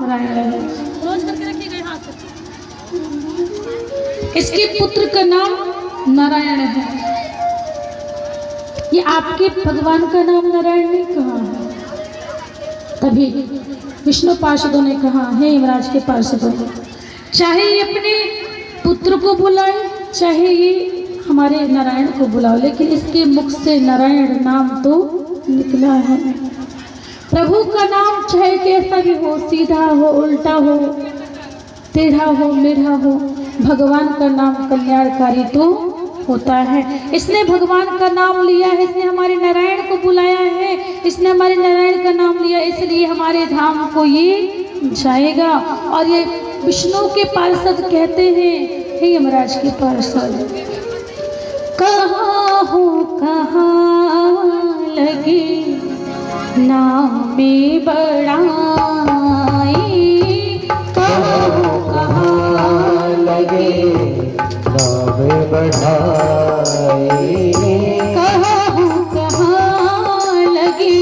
नारायण है। रोज करके रखिएगा यहाँ से। इसके पुत्र का नाम नारायण है। ये आपके भगवान का नाम नारायण नहीं कहा है। तभी विष्णु पार्षदों ने कहा, हे यमराज के पार्षदों, चाहे ये अपने पुत्र को बुलाए, चाहे ये हमारे नारायण को बुलाओ, लेकिन इसके मुख से नारायण नाम तो निकला है। प्रभु का नाम चाहे कैसा भी हो, सीधा हो, उल्टा हो, टेढ़ा हो, मेढ़ा हो, भगवान का नाम कल्याणकारी तो होता है। इसने भगवान का नाम लिया है, इसने हमारे नारायण को बुलाया है, इसने हमारे नारायण का नाम लिया, इसलिए हमारे धाम को ये जाएगा। और ये विष्णु के पार्षद कहते हैं, हे यमराज के पार्षद, कहाँ हो कहाँ लगे नाम में बड़ाई, कहाँ हो कहाँ लगे नाम बढ़ाई, कहाँ हो कहाँ लगे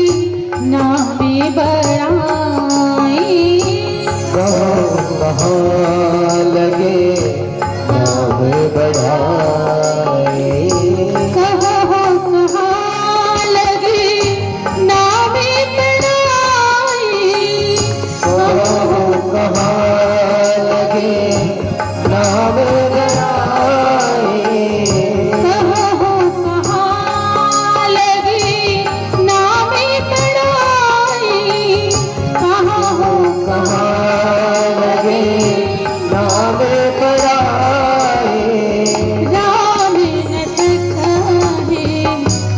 नाम में बड़ाई, कहाँ कहाँ लगे नाम बढ़ाई, कहाँ हो कहाँ लगे नाम में बड़ाई, कहाँ हो कहाँ लगे नाम बढ़ाई, कहाँ हो कहाँ लगे नाम में बड़ाई, कहाँ हो कहाँ लगे नाम बढ़ाई, राम न सखा है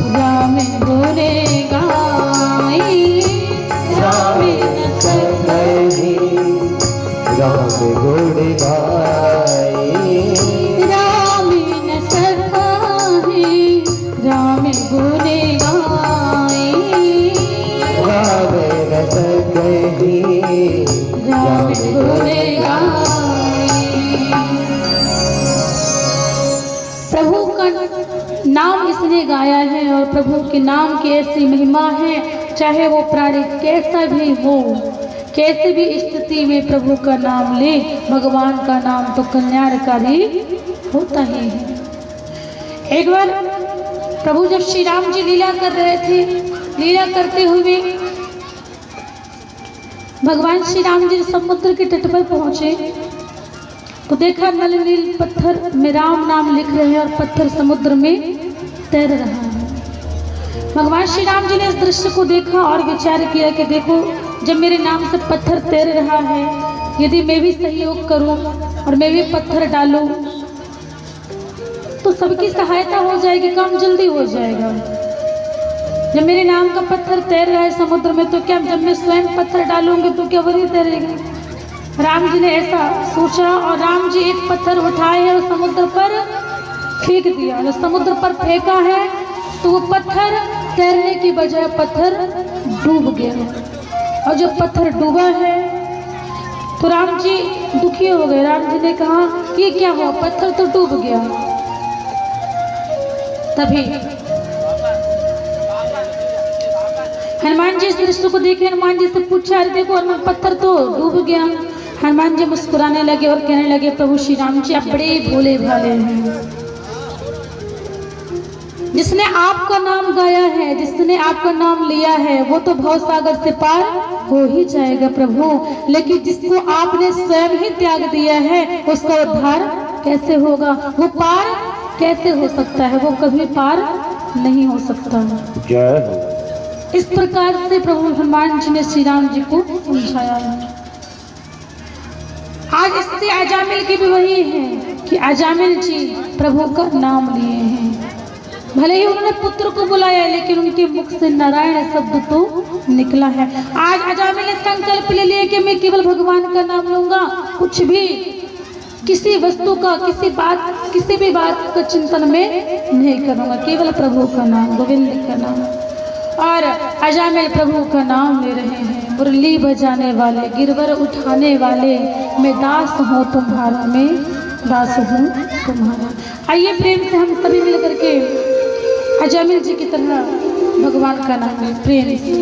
राम बोले गाई, राम न सखा राम गुण गाई, राम न सखा है राम बोले गाई, राम रस गही राम बोले गाई। प्रभु का नाम इसने गाया है और प्रभु के नाम की ऐसी महिमा है, चाहे वो प्राणी कैसा भी हो, कैसे भी स्थिति में प्रभु का नाम ले, भगवान का नाम तो कल्याणकारी होता ही है। एक बार प्रभु जब श्री राम जी लीला कर रहे थे, लीला करते हुए भगवान श्री राम जी समुद्र के तट पर पहुंचे तो देखा नल नील पत्थर में राम नाम लिख रहे हैं और पत्थर समुद्र में तैर रहा है। भगवान श्री राम जी ने इस दृश्य को देखा और विचार किया कि देखो, जब मेरे नाम से पत्थर तैर रहा है, यदि मैं भी सहयोग करूं और मैं भी पत्थर डालूं तो सबकी सहायता हो जाएगी, काम जल्दी हो जाएगा। जब मेरे नाम का पत्थर तैर रहा है समुद्र में, तो क्या जब मैं स्वयं पत्थर डालूंगी तो क्या वही तैरेगा? राम जी ने ऐसा सोचा और राम जी एक पत्थर उठाए और समुद्र पर फेंक दिया। जब समुद्र पर फेंका है तो वो पत्थर तैरने की बजाय पत्थर डूब गया। और जब पत्थर डूबा है तो राम जी दुखी हो गए। राम जी ने कहा कि क्या हुआ, पत्थर तो डूब गया। तभी हनुमान जी इस दृश्य को देखे, हनुमान जी से पूछा, अरे देखो हनुमान, पत्थर तो डूब गया। हनुमान जी मुस्कुराने लगे और कहने लगे, प्रभु श्री राम जी आप बड़े भोले भाले हैं। जिसने आपका नाम गाया है, जिसने आपका नाम लिया है, वो तो भव सागर से पार हो ही जाएगा प्रभु, लेकिन जिसको आपने स्वयं ही त्याग दिया है उसका उद्धार कैसे होगा? वो पार कैसे हो सकता है? वो कभी पार नहीं हो सकता। जय हो। इस प्रकार से प्रभु हनुमान जी ने श्री राम जी को समझाया है। आज इससे अजामिल की भी वही है कि अजामिल जी प्रभु का नाम लिए हैं। भले ही उन्होंने पुत्र को बुलाया लेकिन उनके मुख से नारायण शब्द तो निकला है। आज अजामिल ने संकल्प ले लिया कि मैं केवल भगवान का नाम लूंगा, कुछ भी किसी वस्तु का, किसी भी बात का चिंतन में नहीं करूंगा, केवल प्रभु का नाम, गोविंद का नाम। और अजामिल प्रभु का नाम ले रहे हैं। मुरली बजाने वाले, गिरवर उठाने वाले, मैं दास हूँ तुम्हारा, मैं दास हूँ तुम्हारा। आइए प्रेम से हम सभी मिल करके अजामिल जी की तरह भगवान का नाम है प्रेम से।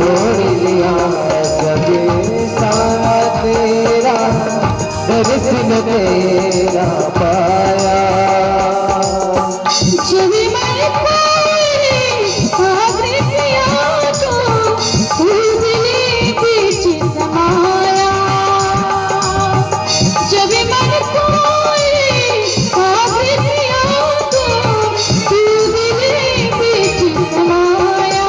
छोड़ दिया जब साथ तेरा दर्शन तेरा पाया जब मन कोई आगे किया तो उजले बीच समाया जब मन कोई आगे किया तो उजले बीच समाया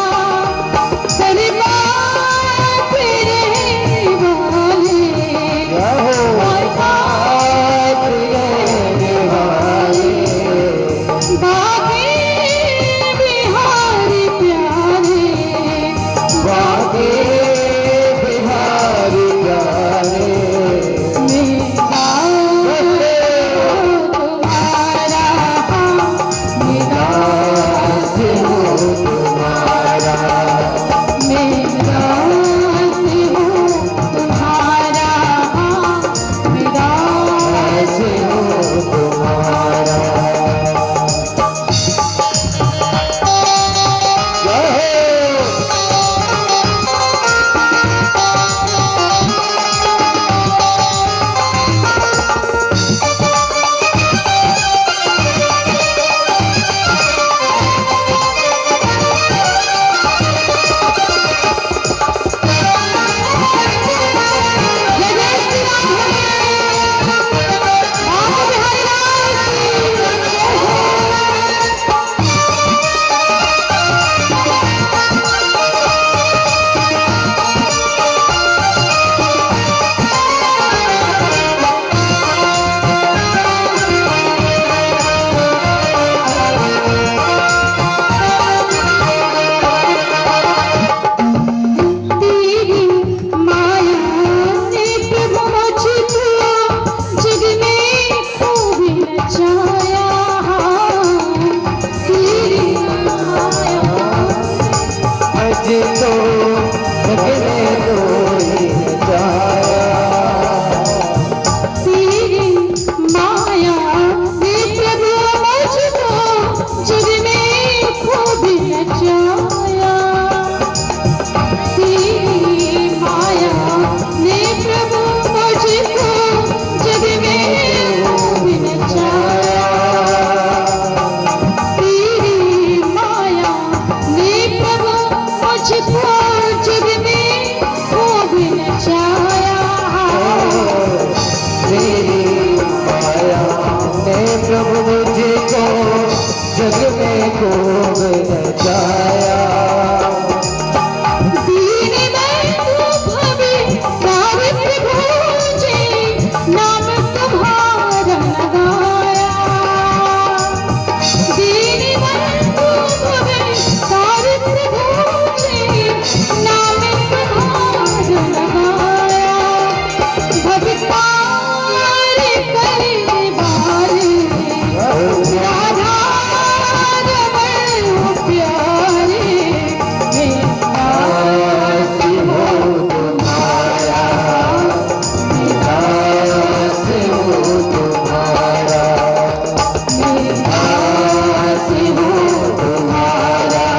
दरबार पे रहने वाले और बात रहने वाले बागे बिहारी प्यारे बागे बिहारी प्यारे मेरा तुम्हारा मेरा दास हूँ तुम्हारा मेरा हूँ तुम्हारा मेरा दास हूँ तुम्हारा जय जय श्री राम बाके बिहारी लाल तेरी माया ने प्रभु मुझको जग में खूब नचाया तेरी माया अज तो लगने दो ही जाया तेरी माया ने प्रभु मुझको जग में खूब नचाया तेरी माया ने प्रभु मुझको जग में खूब नचाया तेरी माया ने प्रभु मुझको जग में खूब नचाया तेरी माया ने प्रभु मुझको जग में खूब नचाया दीन बंधु भवे दारिद्र भोजे नाम तुम्हारा लगाया दीन बंधु भवे दारिद्र भोजे नाम तुम्हारा लगाया भगतार करने वाले राधा रमण प्यारे मेरा दास हूँ तुम्हारा दास हूँ तुम्हारा दास हूँ तुम्हारा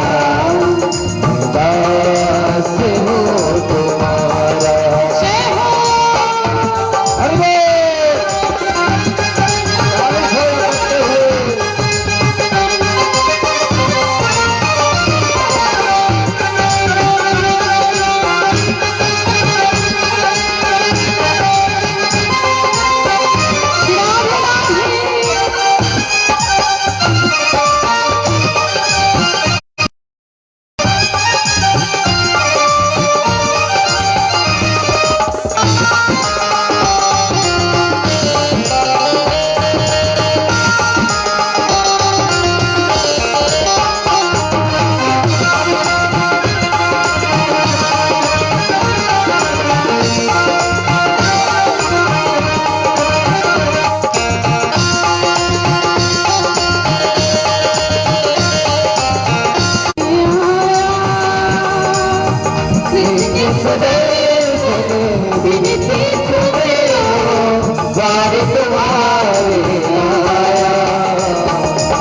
दास हूँ तुम्हारा जय हो अरे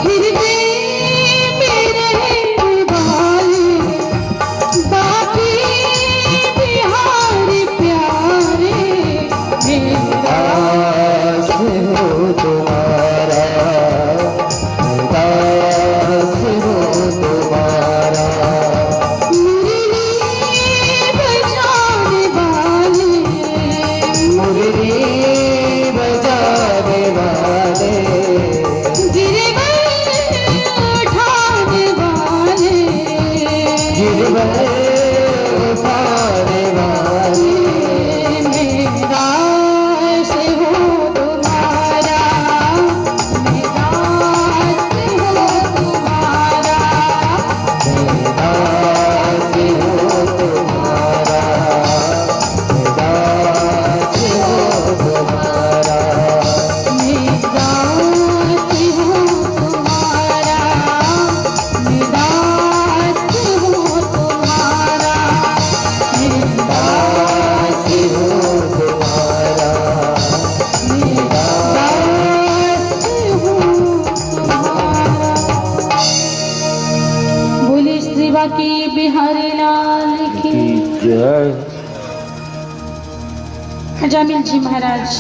हृदय में रहे वाले बाकी जय। अजामिल जी महाराज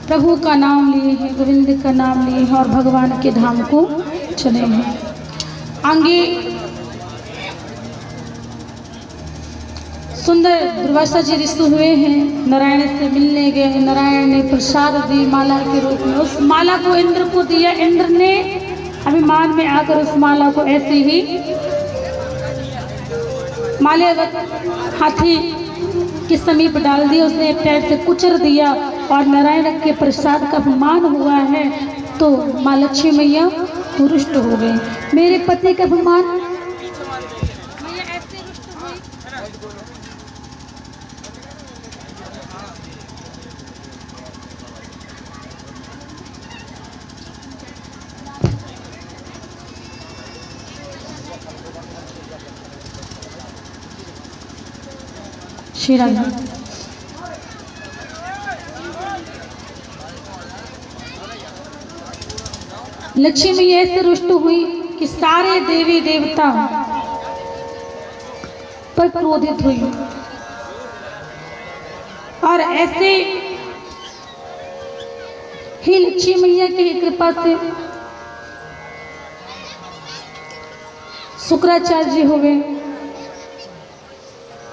प्रभु का नाम लिए हैं, गोविंद का नाम लिए हैं और भगवान के धाम को चले हैं। आगे सुंदर दुर्वासा जी ऋषि हुए हैं, नारायण से मिलने गए हैं। नारायण ने प्रसाद दी माला के रूप में, उस माला को इंद्र को दिया। इंद्र ने अभिमान में आकर उस माला को ऐसे ही माल्यावत हाथी के समीप डाल दिया, उसने पैर से कुचल दिया और नारायण के प्रसाद का अपमान हुआ है तो माँ लक्ष्मी मैया रुष्ट हो गई। मेरे पति का अपमान मैया ऐसे रुष्ट हुई। श्री राधा लक्ष्मी मैया ऐसे रुष्ट हुई कि सारे देवी देवता पर क्रोधित हुई और ऐसे ही लक्ष्मी मैया की कृपा से शुक्राचार्य जी हो गए,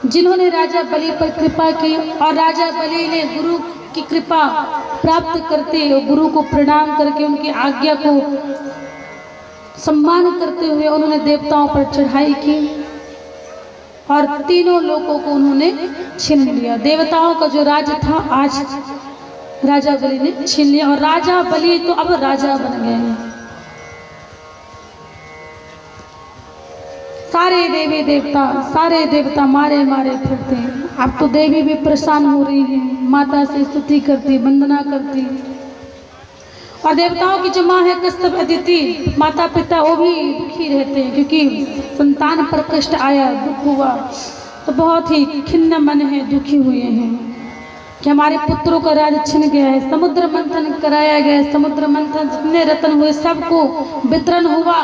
जिन्होंने राजा बलि पर कृपा की और राजा बलि ने गुरु की कृपा प्राप्त करते गुरु को प्रणाम करके उनकी आज्ञा को सम्मान करते हुए उन्होंने देवताओं पर चढ़ाई की और तीनों लोगों को उन्होंने छीन लिया। देवताओं का जो राज था आज राजा बलि ने छीन लिया और राजा बलि तो अब राजा बन गए हैं। सारे देवता मारे मारे फिरते हैं। अब तो देवी भी परेशान हो रही है, माता से स्तुति करती, वंदना करती। और देवताओं की जो माँ है कश्यप अदिति, माता पिता वो भी दुखी रहते हैं क्योंकि संतान पर कष्ट आया, दुख हुआ तो बहुत ही खिन्न मन है, दुखी हुए हैं कि हमारे पुत्रों का राज छिन गया है। समुद्र मंथन कराया गया, समुद्र मंथन जितने रत्न हुए सबको वितरण हुआ,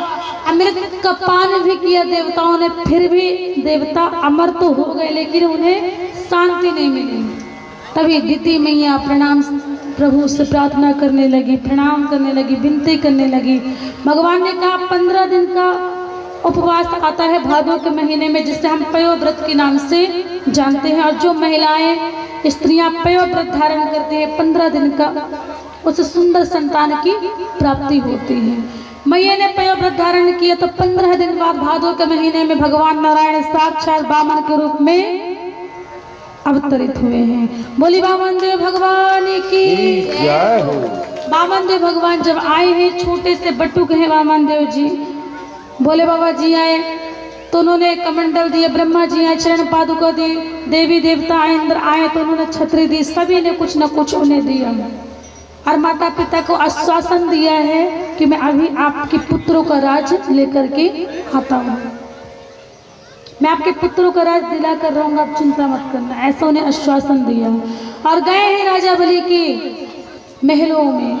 अमृत का पान भी किया देवताओं ने, फिर भी देवता अमर तो हो गए लेकिन उन्हें शांति नहीं मिली। तभी दीदी मैया प्रणाम प्रभु से प्रार्थना करने लगी, प्रणाम करने लगी, विनती करने लगी। भगवान ने कहा 15 दिन का उपवास आता है भादों के महीने में, जिसे हम पयोव्रत के नाम से जानते हैं। और जो महिलाएं स्त्रियां पयोव्रत धारण करती हैं 15 दिन का, उस सुंदर संतान की प्राप्ति होती है। मैया ने पयोव्रत धारण किया तो 15 दिन बाद भादों के महीने में भगवान नारायण साक्षात वामन के रूप में अवतरित हुए हैं। बोली वामन देव भगवान की जय हो। वामन देव भगवान जब आए हैं, छोटे से बटुक हैं वामन देव जी। बोले बाबा जी आए तो उन्होंने कमंडल दिए, ब्रह्मा जी आए चरण पादुका दी, देवी देवता इंद्र आए तो उन्होंने छतरी दी, सभी ने कुछ न कुछ उन्हें दिया और माता पिता को आश्वासन दिया है कि मैं अभी आपके पुत्रों का राज लेकर के आता हूँ, मैं आपके पुत्रों का राज दिला कर रहूंगा, आप चिंता मत करना, ऐसा उन्हें आश्वासन दिया। और गए हैं राजा बलि के महलों में,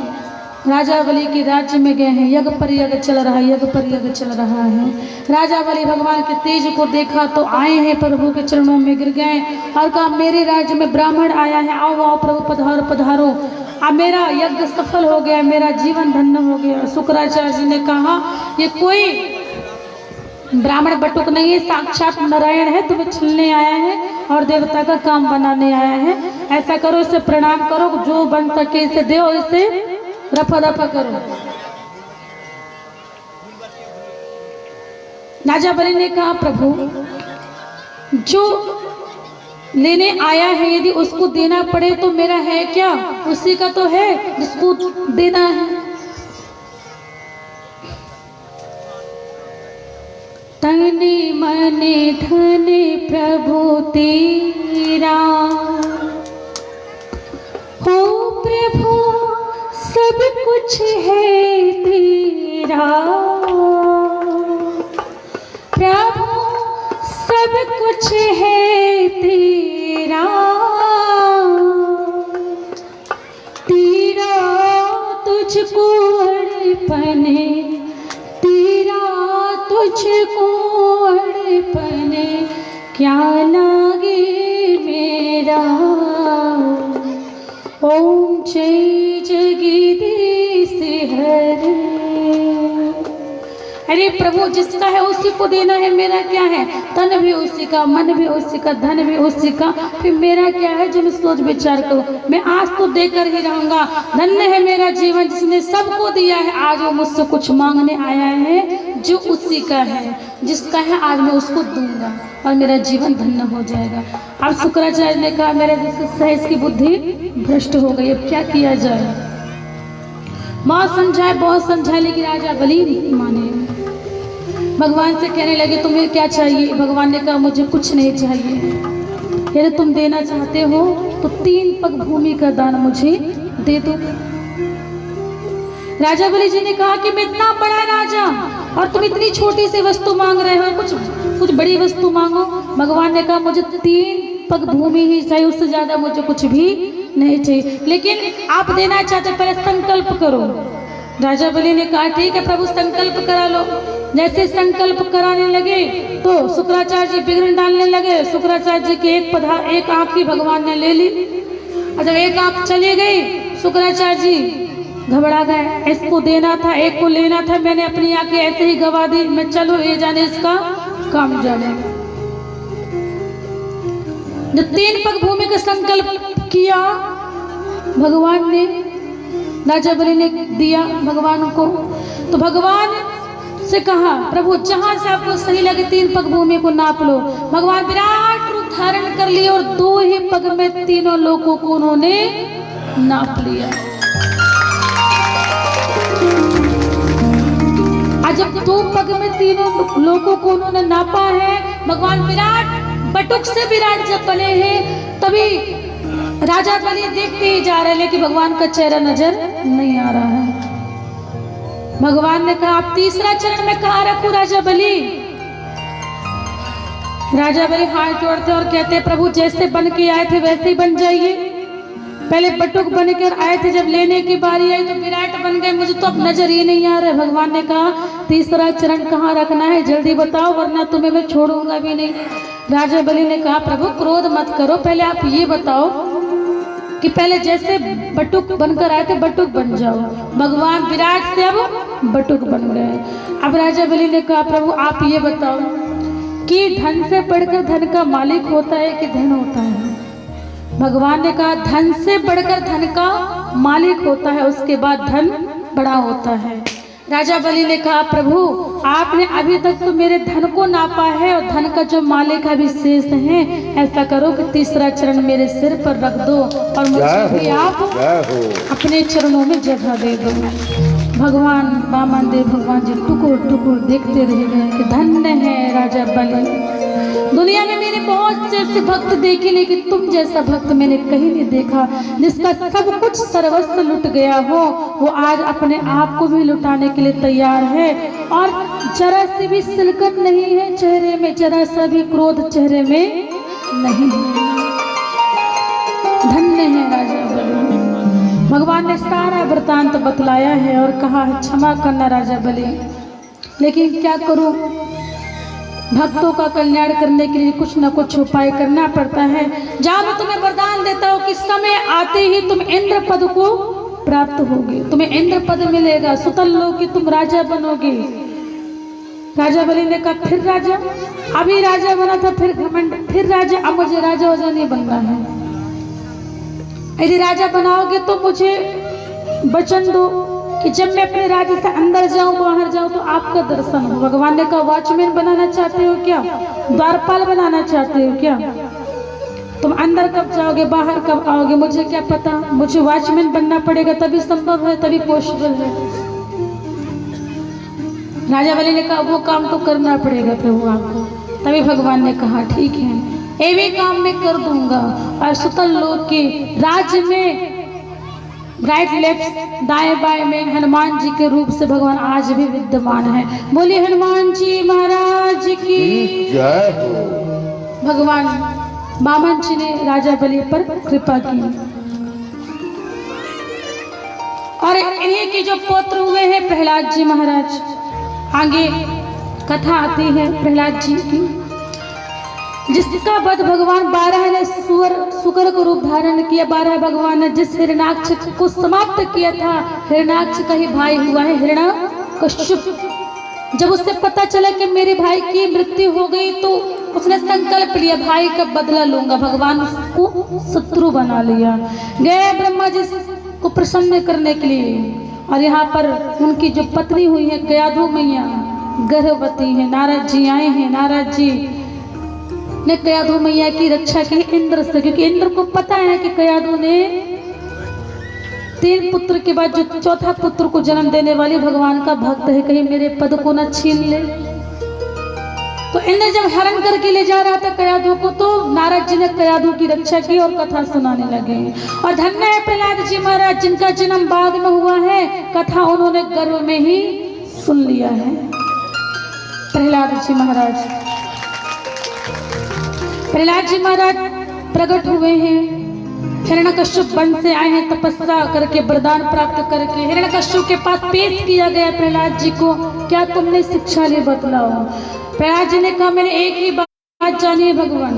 राजा बलि के राज्य में गए हैं। यज्ञ पर यज्ञ चल रहा है, यज्ञ पर यज्ञ चल रहा है। राजा बलि भगवान के तेज को देखा तो आए हैं प्रभु के चरणों में गिर गए और कहा मेरे राज्य में ब्राह्मण आया है, आओ आओ प्रभु पधारो पधारो, अब मेरा यज्ञ सफल हो गया, मेरा जीवन धन्य हो गया। शुक्राचार्य जी ने कहा ये कोई ब्राह्मण बटुक नहीं है, साक्षात नारायण है, तुम्हें छीनने आया है और देवता का काम बनाने आया है। ऐसा करो, इसे प्रणाम करो, जो बन सके इसे दो, इसे रफा दफा करो। राजा बलि ने कहा प्रभु जो लेने आया है यदि उसको देना पड़े तो मेरा है क्या, उसी का तो है जिसको देना है। तने मने धने प्रभु तेरा हो प्रभु सब कुछ है तेरा, प्रभु सब कुछ है तेरा, तेरा तुझको अर्पण, तेरा तुझको अर्पण, क्या लागे ओम जय जगदीश हरे। अरे प्रभु जिसका है उसी को देना है, मेरा क्या है। तन भी उसी का, मन भी उसी का, धन भी उसी का, फिर मेरा क्या है जो मैं सोच विचार करूं। मैं आज तो देकर ही रहूंगा। धन्य है मेरा जीवन जिसने सबको दिया है। आज वो मुझसे कुछ मांगने आया है जो उसी का है, जिसका है आज मैं उसको दूंगा और मेरा जीवन धन्य हो जाएगा। अब शुक्राचार्य ने कहा मेरे जैसे सहज की बुद्धि भ्रष्ट हो गई, अब क्या किया जाए। बहुत समझाए लेकिन राजा बलि नहीं माने। भगवान से कहने लगे तुम्हें क्या चाहिए। भगवान ने कहा मुझे कुछ नहीं चाहिए, यदि तुम देना चाहते हो तो 3 पग भूमि का दान मुझे दे दो। राजा बलि जी ने कहा कि मैं इतना बड़ा राजा और तुम इतनी छोटी सी वस्तु मांग रहे हो, कुछ बड़ी वस्तु मांगो। भगवान ने कहा मुझे 3 पग भूमि ही चाहिए, उससे ज्यादा मुझे कुछ भी नहीं चाहिए। लेकिन आप देना चाहते पहले संकल्प करो। राजा बलि ने कहा ठीक है प्रभु संकल्प करा लो। जैसे संकल्प कराने लगे तो शुक्राचार्य जी विघ्न डालने लगे। शुक्राचार्य जी की एक आंख ही भगवान ने ले ली और जब एक आंख चली गई शुक्राचार्य जी घबरा गए। इसको देना था, एक को लेना था, मैंने अपनी आंखें ऐसे ही गवा दी। मैं चलो ये जाने इसका काम जाने। जब 3 पग भूमि का संकल्प किया भगवान ने, राजा बलि ने दिया भगवान को, तो भगवान से कहा प्रभु जहां से आपको सही लगे 3 पग भूमि को नाप लो। भगवान विराट रूप धारण कर लिए और 2 ही पग में तीनों लोगों को उन्होंने नाप लिया। आज जब 2 पग में तीनों लोगों को उन्होंने नापा है, भगवान विराट बटुक से विराट जब बने हैं तभी राजा बलि देखते ही जा रहे, लेकिन भगवान का चेहरा नजर नहीं आ रहा है। भगवान ने कहा आप तीसरा चरण में कहाँ रखूं राजा बलि। राजा बलि हाथ जोड़ते और कहते प्रभु जैसे बन के आए थे वैसे ही बन जाइए। पहले बटुक बनकर आए थे, जब लेने की बारी आई तो विराट बन गए, मुझे तो अब नजर ही नहीं आ रहा है। भगवान ने कहा तीसरा चरण कहाँ रखना है जल्दी बताओ वरना तुम्हें मैं छोड़ूंगा भी नहीं। राजा बलि ने कहा प्रभु क्रोध मत करो, पहले आप ये बताओ कि पहले जैसे बटुक बनकर आए थे बटुक बन जाओ। भगवान विराट से अब बटुक बन गए। अब राजा बलि ने कहा प्रभु आप ये बताओ कि धन से बढ़कर धन का मालिक होता है कि धन होता है। भगवान ने कहा धन से बढ़कर धन का मालिक होता है, उसके बाद धन बड़ा होता है। राजा बलि ने कहा प्रभु आपने अभी तक तो मेरे धन को नापा है और धन का जो मालिक अभी शेष है, ऐसा करो कि तीसरा चरण मेरे सिर पर रख दो और मुझे भी आप अपने चरणों में जगह दे दो। भगवान वामन देव भगवान जी टुकुर टुकुर देखते रह गए कि धन्य है राजा बलि। दुनिया में मैंने बहुत से ऐसे भक्त देखे लेकिन तुम जैसा भक्त मैंने कहीं नहीं देखा, जिसका सब कुछ सर्वस्व लुट गया हो वो आज अपने आप को भी लुटाने के लिए तैयार है और जरा सी भी सिलकत नहीं है चेहरे में, जरा सा भी क्रोध चेहरे में नहीं है। धन्य है राजा बलि। भगवान ने सारा वृतांत बतलाया है और कहा क्षमा करना राजा बलि, लेकिन क्या करूं भक्तों का कल्याण करने के लिए कुछ न कुछ उपाय करना पड़ता है। जहाँ मैं तुम्हें वरदान देता हूँ कि समय आते ही तुम इंद्र पद को प्राप्त होगे, तुम्हें इंद्र पद मिलेगा, सुतल लोगी, तुम राजा बनोगे। राजा बलि ने कहा फिर राजा, अभी राजा बना था फिर घमंड, फिर राजा, अब मुझे राजा वजा नहीं बनना है। यदि राजा बनाओगे तो मुझे वचन दो कि जब मैं अपने राज्य से अंदर जाऊं बाहर जाऊं तो आपका दर्शन हो। भगवान ने कहा वॉचमैन बनाना चाहते हो क्या, द्वारपाल बनाना चाहते हो क्या, तुम अंदर कब जाओगे बाहर कब आओगे मुझे क्या पता, मुझे वॉचमैन बनना पड़ेगा तभी संभव है, तभी पॉसिबल है। राजा बलि ने कहा वो काम तो करना पड़ेगा प्रभु आपको। तभी भगवान ने कहा ठीक है ये भी काम मैं कर दूंगा। और सुतल लोक के राज्य में राइट लेफ्ट दाएं बाएं में हनुमान जी के रूप से भगवान आज भी विद्यमान है। बोलिए हनुमान जी महाराज की जय हो। भगवान वामन जी ने राजा बलि पर कृपा की और इन्हीं के जो पुत्र हुए हैं प्रहलाद जी महाराज। आगे कथा आती है प्रहलाद जी की, जिसका वध भगवान 12 ने सुअर सुकर को रूप धारण किया। 12 भगवान ने जिस हिरण्याक्ष को समाप्त किया था, हिरण्याक्ष का ही भाई हुआ है हिरण्यकश्यप। जब उसे पता चला कि मेरे भाई की मृत्यु हो गई तो उसने संकल्प लिया भाई का बदला लूंगा। भगवान उसको शत्रु बना लिया। गए ब्रह्मा जी को प्रसन्न करने के लिए, और यहाँ पर उनकी जो पत्नी हुई है कयाधु मैया गर्भवती है। नारद जी आए हैं। नारद जी ने कयाधु मैया की रक्षा की इंद्र से, क्योंकि इंद्र को पता है कि कयाधु ने 3 पुत्र के बाद जो चौथा पुत्र को जन्म देने वाली भगवान का भक्त है, कहीं मेरे पद को न छीन ले। तो इंद्र जब हरण करके ले जा रहा था कयाधु को, तो नारद जी ने कयाधु की रक्षा की और कथा सुनाने लगे। और धन्य है प्रहलाद जी महाराज जिनका जन्म बाद में हुआ है, कथा उन्होंने गर्भ में ही सुन लिया है। प्रहलाद जी महाराज प्रकट हुए हैं। हिरण्यकश्यप वन से आए हैं तपस्या करके, वरदान प्राप्त करके। हिरण्यकश्यप के पास पेश किया गया प्रहलाद जी को, क्या तुमने शिक्षा ली बतलाओ। प्रहलाद जी ने कहा मैंने एक ही बात जानी है भगवान,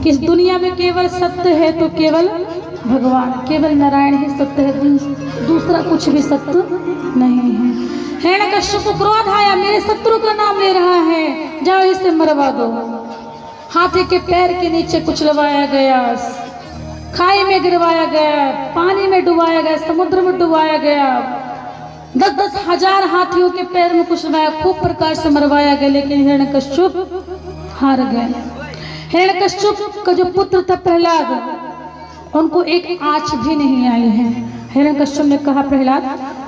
कि इस दुनिया में केवल सत्य है तो केवल भगवान, केवल नारायण ही सत्य है, दूसरा कुछ भी सत्य नहीं है। हिरण्यकश्यप को क्रोध आया, मेरे शत्रु का नाम ले रहा है, जाओ इसे मरवा दो। हाथी के पैर के नीचे कुचलवाया गया, खाई में गिरवाया गया, पानी में डुबाया गया, समुद्र में डुबाया गया। 10-10 हजार हाथियों के पैर में कुचलवाया, खूब प्रकार से मरवाया गया, लेकिन हिरण्यकश्यप हार गए। हिरण्यकश्यप का जो पुत्र था प्रहलाद, उनको एक आँच भी नहीं आई है। हिरण्यकश्यप ने कहा प्रहलाद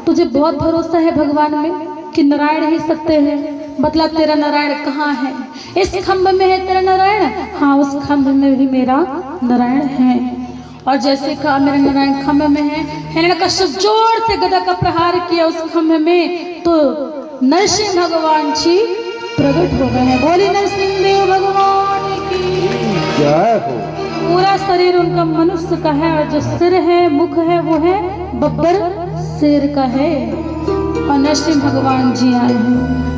तुझे बहुत भरोसा है भगवान में कि नारायण ही सत्य है, बतला तेरा नारायण कहाँ है। इस खंभ में है तेरा नारायण? हाँ, उस खंभ में भी मेरा नारायण है। और जैसे कहा मेरा नारायण खंभ में है, हिरण्यकश्यप जोर से गदा का प्रहार किया उस खंभ में, तो नरसिंह भगवान जी प्रकट हो गए हैं। बोली नरसिंह देव भगवान की जय हो। पूरा शरीर उनका मनुष्य का है, और जो सिर है मुख है वो है बब्बर शेर का है। और नरसिंह भगवान जी आए हैं।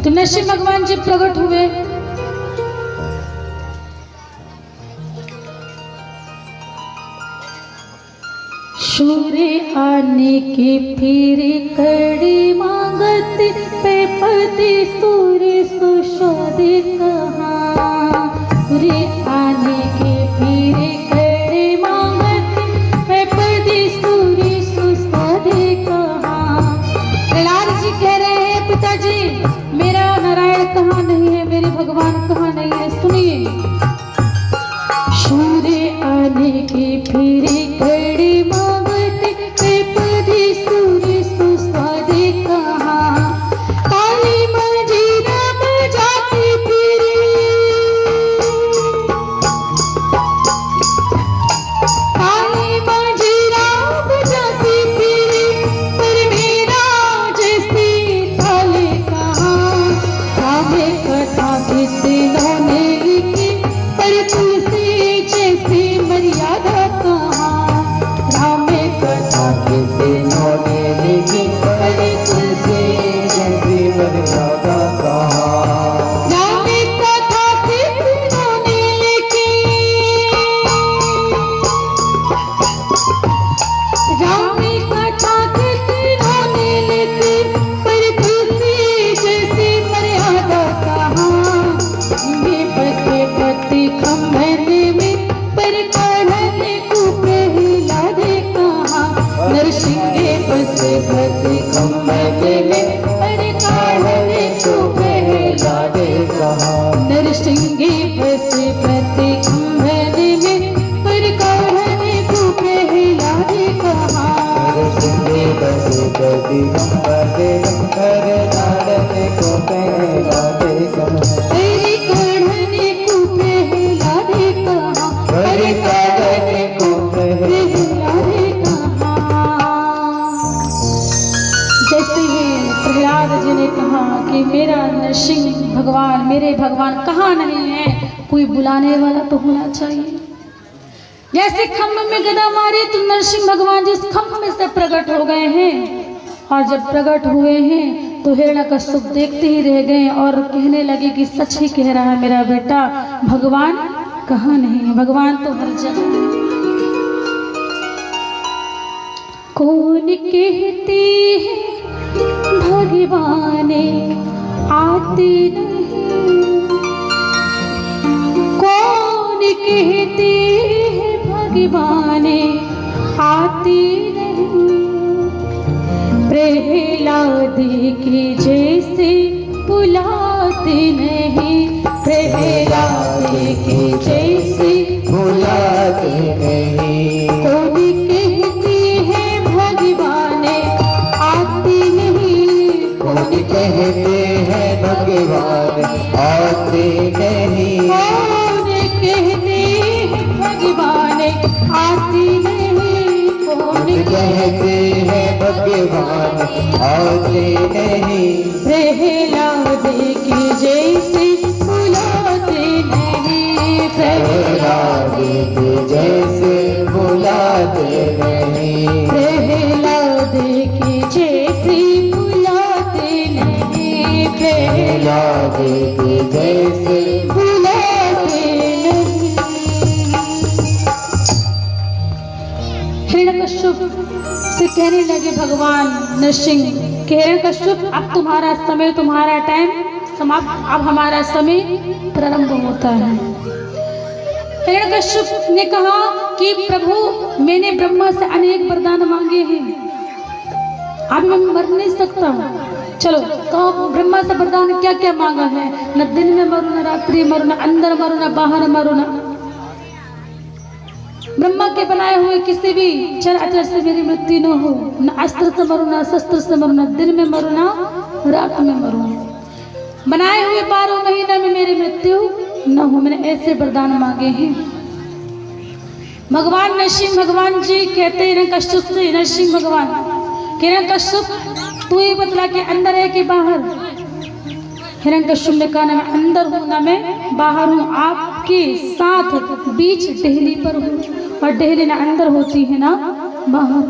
तो नरसिंह भगवान जी प्रकट हुए। सूर्य आने की फिर कड़ी मांगत पे पति सूर्य सुशोदे कहाँ। सूर्य आने की फिर कड़ी मांगत पे पति सूर्य सुशोदे कहाँ। प्रहलाद जी कह रहे हैं पिताजी मेरा नारायण कहाँ नहीं है, मेरे भगवान कहाँ नहीं है। सुनिए, सूर्य आने की फिर कड़ी मांगत पे पति सूर्य सुशोदे कहाँ। काली मंजीरा बजाती फिरे, काली मंजीरा बजाती फिरे, पर मेरा जैसी थाली कहाँ। रामे कथा कितनों ने लिखी, पर तुलसी जैसी मर्यादा कहाँ। रामे कथा कितनों ने लिखी, पर तुलसी जैसी मर्यादा कहाँ। रामे कथा कितनों ने लिखी, रामे कथा कितनों ने लिखी, पर तुलसी जैसी मर्यादा कहाँ। ये बसे पति खम्भने में, पर काढ़ने को प्रहला दे कहाँ। नरसिंह बसे पति खम्भने में, पर काढ़ने को प्रहला दे कहाँ। नरसिंह बसे पति खम्भने में, पर काढ़ने को प्रहला दे कहाँ। नरसिंह बसे पति खम्भने में, पर काढ़ने को प्रहला दे कहाँ। अरे काढ़ने को प्रहला दे कहाँ। पर काढ़ने को प्रहला दे कहाँ। जैसे ही प्रहलाद जी ने कहा कि मेरा नरसिंह भगवान, मेरे भगवान कहाँ नहीं है, कोई बुलाने वाला तो होना चाहिए। जैसे खम्भ में गदा मारे तो नरसिंह भगवान जी उस खम्भ में से प्रकट हो गए हैं। और जब प्रकट हुए हैं तो हिरण्यकश्यप देखते ही रह गए और कहने लगे कि सच ही कह रहा है मेरा बेटा, भगवान कहाँ नहीं है, भगवान तो हर जगह है। कौन कहते हैं भगवान आते नहीं, कौन कहते हैं भगवान आते नहीं, प्रहलाद के जैसे बुलाते नहीं, प्रहलाद के जैसे बुलाते नहीं। कौन कहते हैं भगवान आते नहीं, कौन कहते हैं भगवान आते नहीं, कौन कहते हैं भगवान आते नहीं, कौन कहते हैं भगवान आते नहीं, प्रहलाद के जैसे बुलाते नहीं, प्रहलाद के जैसे बुलाते नहीं, प्रहलाद के जैसे बुलाते नहीं, प्रहलाद के जैसे बुलाते नहीं। हिरण्यकश्यप से कहने लगे भगवान नरसिंह कि हिरण्यकश्यप अब तुम्हारा समय, तुम्हारा टाइम समाप्त, अब हमारा समय प्रारंभ होता है। हिरण्यकश्यप ने कहा कि प्रभु मैंने ब्रह्मा से अनेक वरदान मांगे हैं, अब मैं मर नहीं सकता हूँ। चलो कहो ब्रह्मा से वरदान क्या क्या मांगा है? न दिन में मरो, न रात्रि मरो, न अंदर मरो, न बाहर मरो, न ब्रह्मा के बनाए हुए किसी भी चर अचर से मेरी मृत्यु न हो, न अस्त्र से मरो, न शस्त्र से मरो, न दिन में मरो, न रात में मरो, बनाए हुए 12 महीने में मेरी मृत्यु न हो। मैंने ऐसे वरदान मांगे हैं। भगवान नरसिंह भगवान जी कहते हैं कश्यप से, नरसिंह भगवान हिरण्यकश्यप तू ही बतला के अंदर है कि बाहर? हिरण्यकश्यप ने कहा ना मैं अंदर हूँ ना मैं बाहर हूँ, आपके साथ बीच टहली पर हूँ, और टहली ना अंदर होती है ना बाहर।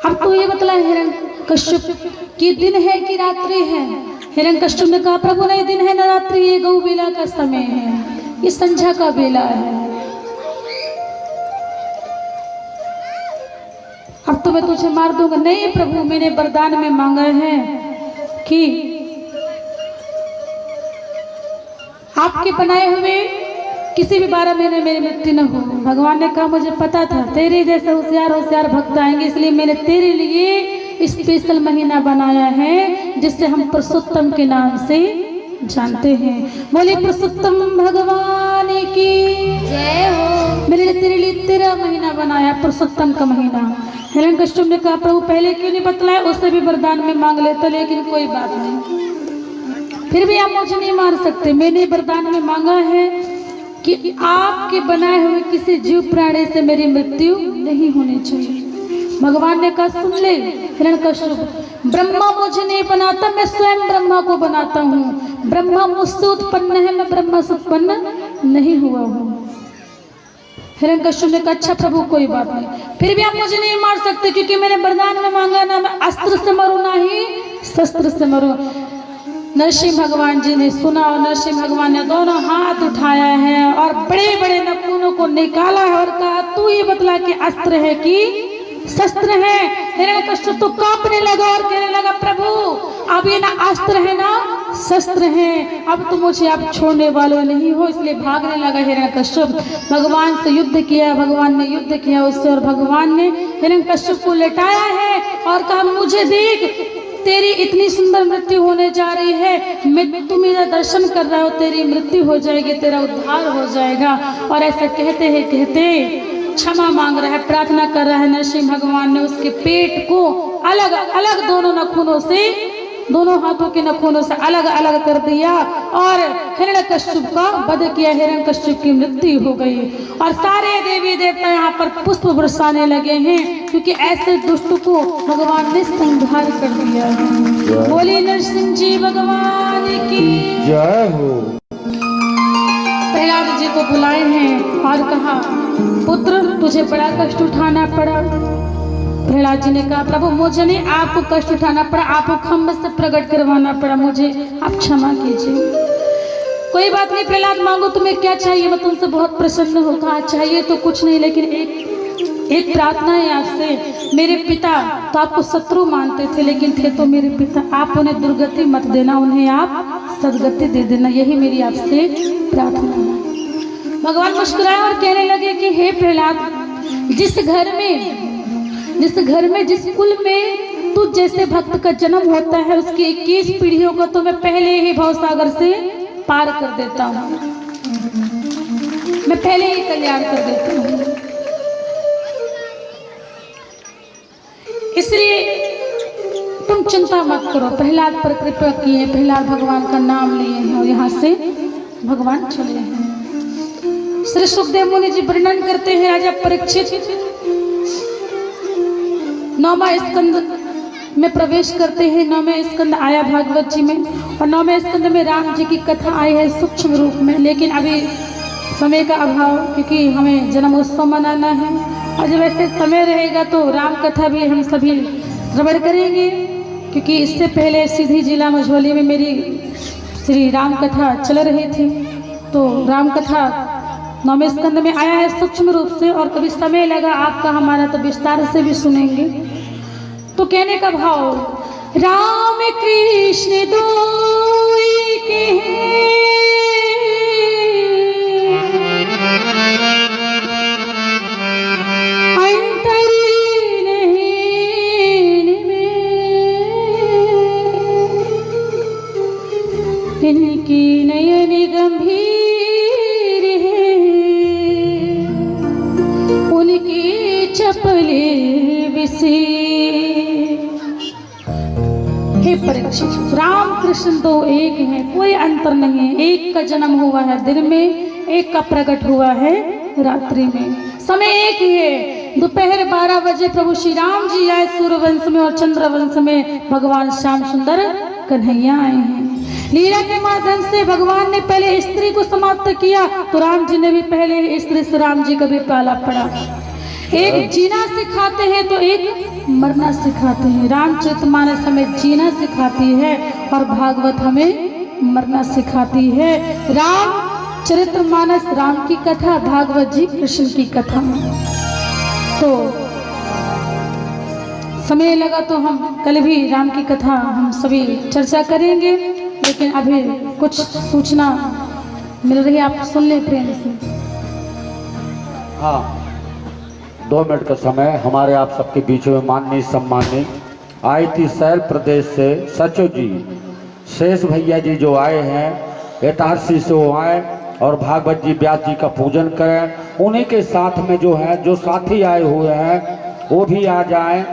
अब तो ये बतला हिरण्यकश्यप कि दिन है कि रात्रि है? हिरण्यकश्यप ने कहा प्रभु नहीं दिन है न रात्रि, ये गौ बेला का समय है, ये संध्या का बेला है। अब तो मैं तुझे मार दूंगा। नहीं प्रभु मैंने वरदान में मांगा है कि आपके बनाए हुए किसी भी 12 महीने मेरी मृत्यु न हो। भगवान ने कहा मुझे पता था तेरे जैसे होशियार होशियार भक्त आएंगे, इसलिए मैंने तेरे लिए स्पेशल महीना बनाया है जिससे हम पुरुषोत्तम के नाम से जानते हैं। बोले पुरुषोत्तम भगवान की जय हो। मैंने तेरे लिए तेरा महीना बनाया, पुरुषोत्तम का महीना। हिरण्यकश्यप ने कहा प्रभु पहले क्यों नहीं बतलाया, उससे भी वरदान में मांग लेता, लेकिन कोई बात नहीं, फिर भी आप मुझे नहीं मार सकते। मैंने वरदान में मांगा है कि आपके बनाए हुए किसी जीव प्राणी से मेरी मृत्यु नहीं होनी चाहिए। भगवान ने कहा सुन ले हिरण्यकश्यप, ब्रह्मा मुझे नहीं बनाता, मैं स्वयं ब्रह्मा को बनाता हूँ। ब्रह्मा मुझसे उत्पन्न है, मैं ब्रह्मा से उत्पन्न नहीं हुआ हूँ। हिरण्यकश्यप ने कहा अच्छा प्रभु कोई बात नहीं, फिर भी आप मुझे नहीं मार सकते क्योंकि मैंने वरदान में मांगा ना मैं अस्त्र से मरूं ना ही शस्त्र से मरूं। नरसिंह भगवान जी ने सुना और नरसिंह भगवान ने दोनों हाथ उठाया है और बड़े बड़े नखूनों को निकाला है और कहा तू ये बतला कि अस्त्र है कि शस्त्र है। हिरण्यकश्यप तो कांपने लगा और कहने लगा प्रभु अब ये ना अस्त्र है ना शस्त्र है, अब तो मुझे आप छोड़ने वाले नहीं हो। इसलिए भागने लगा हिरण्यकश्यप। भगवान से युद्ध किया, भगवान ने युद्ध किया उससे और भगवान ने हिरण्यकश्यप को लेटाया है और कहा मुझे देख तेरी इतनी सुंदर मृत्यु होने जा रही है, मैं तू मेरा दर्शन कर रहा हो, तेरी मृत्यु हो जाएगी, तेरा उद्धार हो जाएगा। और ऐसा कहते हैं कहते क्षमा मांग रहा है, प्रार्थना कर रहा है। नरसिंह भगवान ने उसके पेट को अलग अलग दोनों नखूनों से, दोनों हाथों के नखूनों से अलग अलग कर दिया और हिरण्यकश्यप का वध किया। हिरण्यकश्यप की मृत्यु हो गई और सारे देवी देवता यहाँ पर पुष्प बरसाने लगे हैं क्योंकि ऐसे दुष्ट को भगवान ने संहार कर दिया है। बोली नरसिंह जी भगवान की जय हो। प्रहलाद जी को बुलाए हैं और कहा पुत्र तुझे बड़ा कष्ट उठाना पड़ा, प्रहलाद जी ने कहा प्रभु मुझे नहीं आपको कष्ट उठाना पड़ा, आपको खम्भ से प्रकट करवाना पड़ा, मुझे आप क्षमा कीजिए। कोई बात नहीं प्रहलाद, मांगो तुम्हें क्या चाहिए, मैं तुमसे बहुत प्रसन्न हूँ। कहा चाहिए तो कुछ नहीं, लेकिन एक प्रार्थना है आपसे। मेरे पिता तो आपको शत्रु मानते थे, लेकिन थे तो मेरे पिता, आप उन्हें दुर्गति मत देना, उन्हें आप सदगति दे देना, यही मेरी आपसे प्रार्थना है। भगवान मुस्कुराए और कहने लगे कि हे प्रहलाद, जिस घर में जिस कुल में तू जैसे भक्त का जन्म होता है, उसकी 21 पीढ़ियों को तो मैं पहले ही भवसागर से पार कर देता हूँ, मैं पहले ही कल्याण कर देता हूँ। इसलिए तुम चिंता मत करो। प्रहलाद पर कृपा किए, प्रहलाद भगवान का नाम लिए हैं और यहाँ से भगवान चले हैं। श्री सुखदेव मुनि जी वर्णन करते हैं, राजा परीक्षित 9वां स्कंद में प्रवेश करते हैं। 9वें स्कंद आया भागवत जी में, और 9वें स्कंद में राम जी की कथा आई है सूक्ष्म रूप में, लेकिन अभी समय का अभाव, क्योंकि हमें जन्मोत्सव मनाना है, और जब ऐसे समय रहेगा तो राम कथा भी हम सभी श्रवण करेंगे। क्योंकि इससे पहले सीधी जिला मझौली में मेरी श्री राम कथा चल रही थी, तो राम कथा 9वें स्कंद में आया है सूक्ष्म रूप से, और कभी समय लगा आपका हमारा तो विस्तार से भी सुनेंगे। तो कहने का भाव, राम कृष्ण दोई के इनकी नयन गंभीर है, उनकी चपले विसी। हे परीक्षित, राम कृष्ण तो एक है, कोई अंतर नहीं है। एक का जन्म हुआ है दिन में, एक का प्रकट हुआ है रात्रि में, समय एक ही है। दोपहर 12 बजे प्रभु श्री राम जी आए सूर्यवंश में, और चंद्रवंश में भगवान श्याम सुंदर कन्हैया आए हैं। लीला के माध्यम से भगवान ने पहले स्त्री को समाप्त किया, तो राम जी ने भी पहले स्त्री से राम जी का भी पाला पड़ा। एक जीना सिखाते हैं तो एक मरना सिखाते हैं। रामचरितमानस हमें जीना सिखाती है और भागवत हमें मरना सिखाती है। रामचरितमानस राम की कथा, भागवत जी कृष्ण की कथा। तो समय लगा तो हम कल भी राम की कथा हम सभी चर्चा करेंगे, लेकिन अभी कुछ सूचना मिल रही है, आप सुन ले प्रेम से। हाँ, 2 मिनट का समय हमारे आप सबके बीच में माननीय सम्मानित आईटी शैल प्रदेश से सचिव जी शेष भैया जी जो आए हैं, इटारसी से वो आए और भागवत जी व्यास जी का पूजन करें। उन्हीं के साथ में जो है, जो साथी आए हुए हैं वो भी आ जाएं,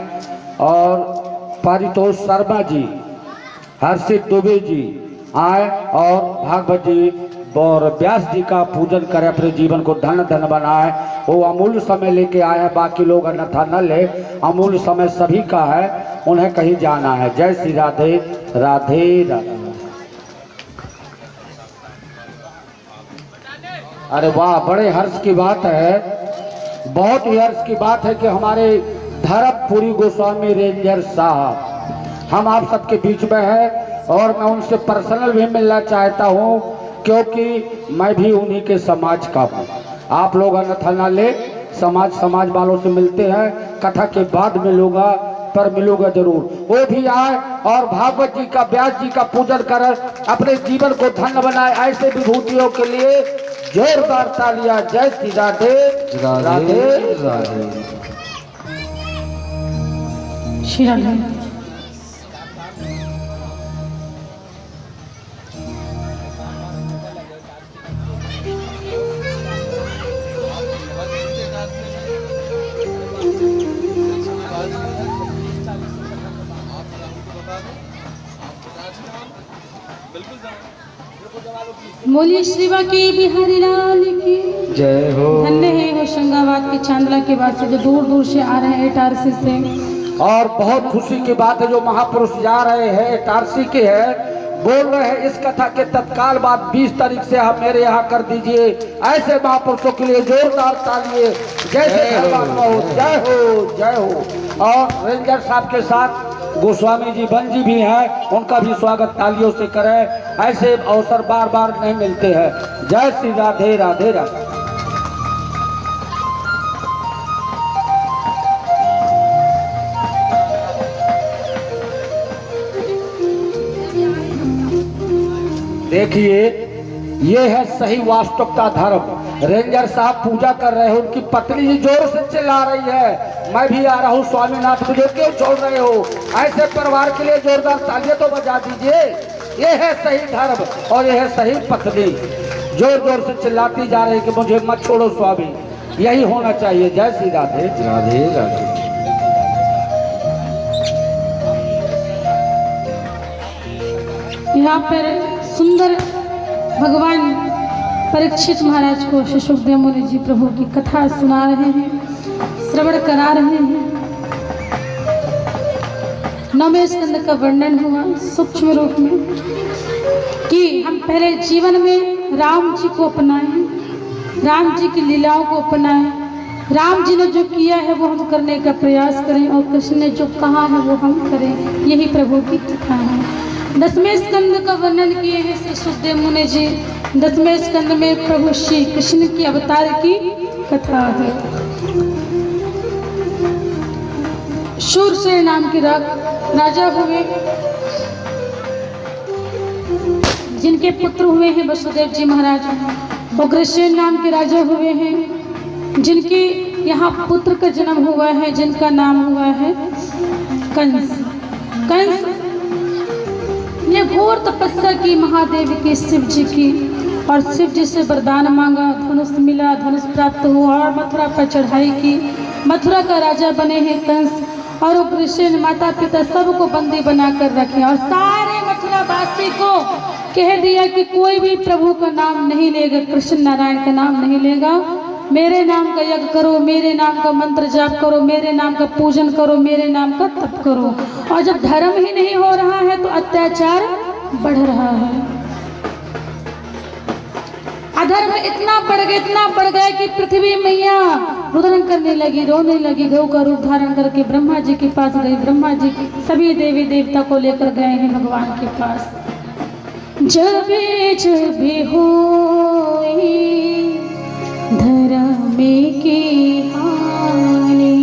और पारितोष शर्मा जी, हर्षित दुबे जी आए और भागवत जी और व्यास जी का पूजन करें, अपने जीवन को धन धन बनाए। वो अमूल्य समय लेके आए हैं, बाकी लोग अन्यथा न ले, अमूल्य समय सभी का है, उन्हें कहीं जाना है। जय श्री राधे राधे राधे। अरे वाह, बड़े हर्ष की बात है, बहुत ही हर्ष की बात है कि हमारे धर्मपुरी गोस्वामी रेंजर साहब हम आप सबके बीच में है, और मैं उनसे पर्सनल भी मिलना चाहता हूं, क्योंकि मैं भी उन्हीं के समाज का हूं। आप लोग अन्यथा ना ले, समाज वालों से मिलते हैं, कथा के बाद मिलूंगा, पर मिलूंगा जरूर। वो भी आए और भागवत जी का, व्यास जी का पूजन कर अपने जीवन को धन्य बनाए। ऐसे विभूतियों के लिए जोरदार तालियां। जय श्री राधे राधे राधे। श्री राधे। बोलिए श्रीवा की बिहारी लाल की जय हो। धन्य है होशंगाबाद के चांदला के बाद से जो दूर दूर से आ रहे हैं इटारसी से। और बहुत खुशी की बात है, जो महापुरुष जा रहे हैं इटारसी के है, बोल रहे हैं इस कथा के तत्काल बाद 20 तारीख से आप मेरे यहाँ कर दीजिए। ऐसे महापुरुषों के लिए जोरदार तालिए। जैसे धर्मात्मा हो, जय हो, जय हो। और रेंजर साहब के साथ गोस्वामी जी बन जी भी हैं, उनका भी स्वागत तालियों से करें। ऐसे अवसर बार बार नहीं मिलते हैं। जय श्री राधे राधे राधे। देखिए ये है सही वास्तविकता धर्म। रेंजर साहब पूजा कर रहे हैं, उनकी पत्नी जी जोर से चिल्ला रही है, मैं भी आ रहा हूँ स्वामीनाथ, मुझे क्यों छोड़ रहे हो? ऐसे परिवार के लिए जोरदार तालियां तो बजा दीजिए। ये है सही धर्म और ये है सही पत्नी, जोर जोर से चिल्लाती जा रही कि मुझे मत छोड़ो स्वामी। यही होना चाहिए। जय श्री राधे राधे राधे। यहाँ पर सुंदर भगवान परीक्षित महाराज को श्री सुखदेव मुनि जी प्रभु की कथा सुना रहे हैं, श्रवण करा रहे हैं। 9वें स्कंद का वर्णन हुआ सूक्ष्म रूप में कि हम पहले जीवन में राम जी को अपनाएं, राम जी की लीलाओं को अपनाएं। राम जी ने जो किया है वो हम करने का प्रयास करें और कृष्ण ने जो कहा है वो हम करें। यही प्रभु की कथा है। 10वें स्कंद का वर्णन किए हैं श्री सुखदेव मुनि जी। 10वें स्कंद में प्रभु श्री कृष्ण की अवतार की कथा है। शूरसेन नाम के राजा हुए, जिनके पुत्र हुए हैं वसुदेव जी महाराज। उग्रसेन नाम के राजा हुए हैं, जिनके यहाँ पुत्र का जन्म हुआ है, जिनका नाम हुआ है कंस। कंस ने घोर तपस्या की महादेव की, शिव जी की, और शिव जी से वरदान मांगा, धनुष मिला, धनुष प्राप्त हुआ और मथुरा पर चढ़ाई की। मथुरा का राजा बने हैं कंस, और उग्रसेन माता पिता सबको बंदी बनाकर रखे और सारे मथुरा वासी को कह दिया कि कोई भी प्रभु का नाम नहीं लेगा, कृष्ण नारायण का नाम नहीं लेगा। मेरे नाम का यज्ञ करो, मेरे नाम का मंत्र जाप करो, मेरे नाम का पूजन करो, मेरे नाम का तप करो। और जब धर्म ही नहीं हो रहा है तो अत्याचार बढ़ रहा है। अधर्म इतना बढ़ गया कि पृथ्वी मैया रुदन करने लगी, रोने लगी। गौ का रूप धारण करके ब्रह्मा जी के पास गई। ब्रह्मा जी सभी देवी देवता को लेकर गए हैं भगवान के पास। जब होई धर्म की हानि,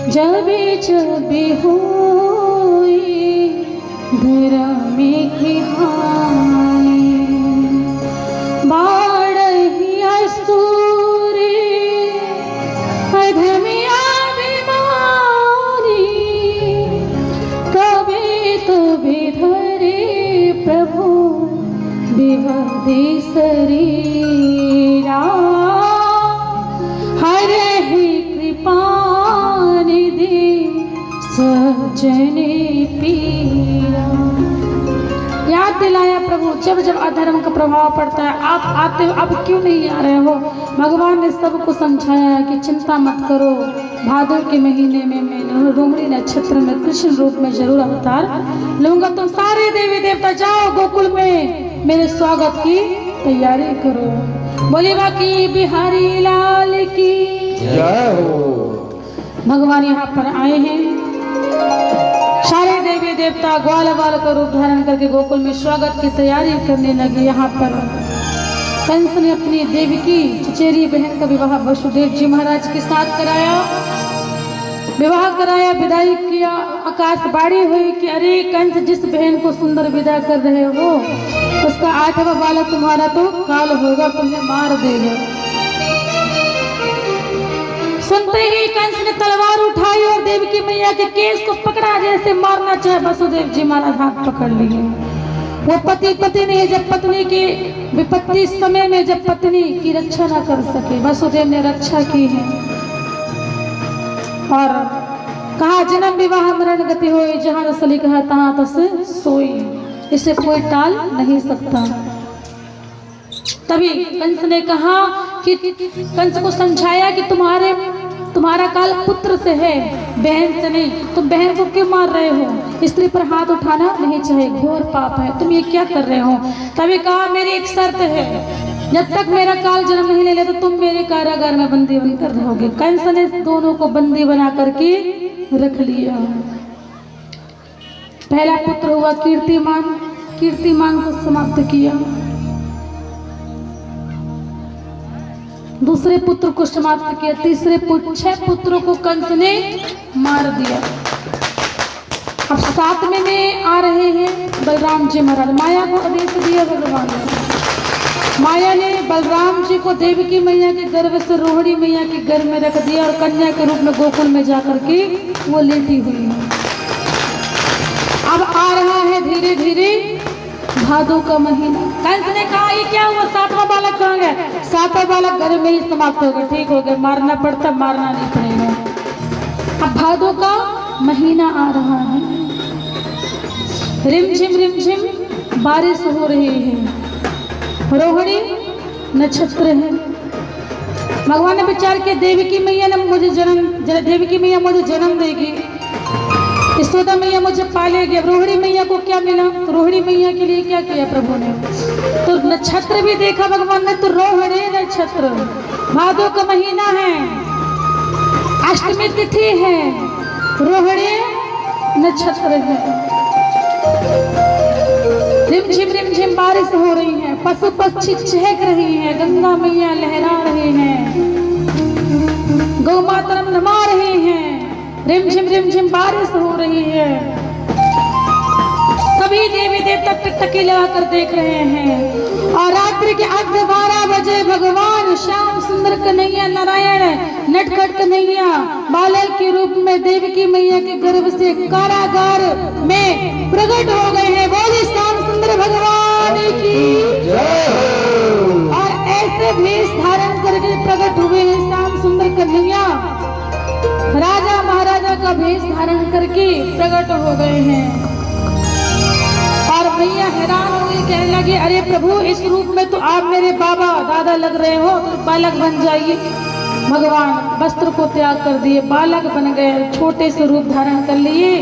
जब होई धर्म की हानि, बाढ़ी असूरी अधमिया बीमारी, कभी तो धरे प्रभु विवादी शरीरा, हरे ही कृपा निधि सजने पीरा। याद दिलाया प्रभु, जब जब अधर्म का प्रभाव पड़ता है आप आते हो, अब क्यों नहीं आ रहे हो? भगवान ने सबको समझाया है कि चिंता मत करो, भादों के महीने में मैं रोहिणी नक्षत्र में कृष्ण रूप में जरूर अवतार लूंगा। तुम सारे देवी देवता जाओ गोकुल में, मेरे स्वागत की तैयारी करो। बोले बाकी बिहारी लाल की जय हो। भगवान यहाँ पर आए हैं, सारे देवी देवता ग्वाल बाल का रूप धारण करके गोकुल में स्वागत की तैयारी करने लगे। यहाँ पर कंस ने अपनी देवकी चचेरी बहन का विवाह वसुदेव जी महाराज के साथ कराया। विवाह कराया, विदाई किया, आकाशवाणी हुई कि अरे कंस, जिस बहन को सुंदर विदा कर रहे हो उसका 8वां बालक तुम्हारा तो काल होगा, तुम्हें मार देगा। सुनते ही कंस ने तलवार उठाई और देवकी मैया के केस को पकड़ा, जैसे मारना चाहे। वसुदेव जी महाराज हाथ पकड़ लिए। वो पति पत्नी जब पत्नी की विपत्ति समय में जब पत्नी की रक्षा न कर सके, वसुदेव ने रक्षा की है और कहा जन्म विवाह मरण गति होई, जहां रसली कहा तहां तस सोई, इसे कोई टाल नहीं सकता। तभी कंस ने कहा कि कंस को समझाया कि तुम्हारे तुम्हारा काल पुत्र से है, बहन से नहीं। तुम बहन को क्यों मार रहे हो? स्त्री पर हाथ उठाना नहीं चाहिए, घोर पाप है। तुम ये क्या कर रहे हो? तभी कहा मेरी एक शर्त है, जब तक मेरा काल जन्म नहीं ले लेता तो तुम मेरे कारागार में बंदी बनकर रहोगे। कंस ने दोनों को बंदी बना करके रख लिया। पहला पुत्र हुआ कीर्तिमान, कीर्तिमान को समाप्त किया। दूसरे पुत्र को समाप्त किया। तीसरे 6 पुत्रों को कंस ने मार दिया। अब 7वें में आ रहे हैं बलराम जी महाराज। माया को आदेश दिया भगवान ने। माया ने बलराम जी को देवकी मैया के गर्भ से रोहिणी मैया के गर्भ में रख दिया और कन्या के रूप में गोकुल में जाकर के वो लेटी हुई है। अब आ रहा है धीरे धीरे भादों का महीना। कंस ने कहा ये क्या हुआ, 7वां बालक कहाँ गया? 7वां बालक गर्भ में ही समाप्त हो गया। ठीक हो गया, मारना पड़ता, मारना नहीं पड़ेगा। अब भादों का महीना आ रहा है। रिमझिम बारिश हो रही है। रोहिणी नक्षत्र है। भगवान ने विचार किया देवकी मैया ने मुझे देवकी मैया मुझे जन्म देगी, यशोदा मैया मुझे पालेगी। रोहिणी मैया को क्या मिला? तो रोहिणी मैया के लिए क्या किया प्रभु ने? तो नक्षत्र भी देखा भगवान ने, तो रोहिणी नक्षत्र, भादों का महीना है, अष्टमी तिथि है, रोहिणी नक्षत्र है। रिमझिम बारिश हो रही है, पशु पक्षी चहक रही है, गंगा मैया लहरा रहे हैं, गौ माता नमा रहे हैं। रिमझिम बारिश हो रही है। सभी देवी देवता टकटकी लगाकर देख रहे हैं। और रात्रि के 12 बजे भगवान श्याम सुंदर कन्हैया नारायण नटखट कन्हैया बालक के रूप में देवकी मैया के गर्भ से कारागार में प्रकट हो गए हैं। बोले श्याम सुंदर भगवान की जय हो। और ऐसे भेष धारण करके प्रकट हुए हैं श्याम सुंदर कन्हैया, राजा महाराजा का भेष धारण करके प्रकट हो गए हैं। और मैया हैरान हो गई, कहने लगी अरे प्रभु इस रूप में तो आप मेरे बाबा दादा लग रहे हो, तो बालक बन जाइए। भगवान वस्त्र को त्याग कर दिए, बालक बन गए, छोटे से रूप धारण कर लिए।